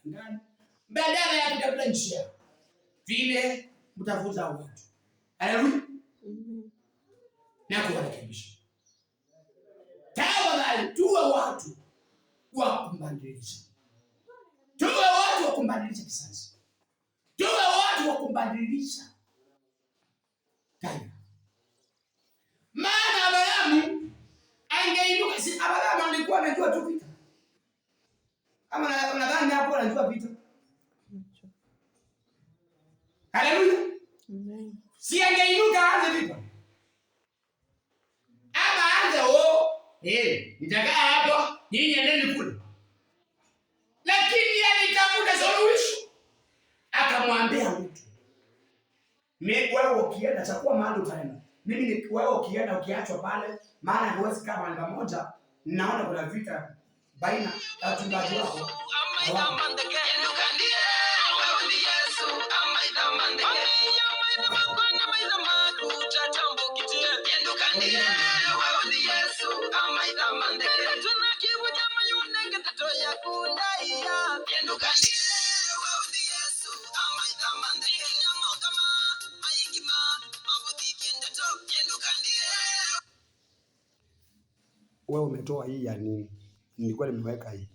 ndani, badala ya kutafuta njia vile mtavuza watu. Haleluya. Na kuwarekebisha. Tafadhali tuwe watu wa kumbadilisha. Tuwe watu wa kumbadilisha kizazi. Tuwe watu wa kumbadilisha taifa. Maana Abrahamu angeinuka, si Abrahamu alikuwa anajua tu vita. Ama nadhani hapo anajua vita. Haleluya. Amen. Si angeinuka aanze vita. Ama aanze nitakaa hapa, nyinyi endeni kule. Lakini alitafuta suluhisho. Akamwambia mtu, wewe ukienda chakua mahali utaenda. Mimi ni wewe ukienda ukiachwa pale, maana huwezi kama namba moja, naona kuna vita baina ya wachungaji wako. Wewe umetoa hii ya nini? Nilikuwa nimeweka hii.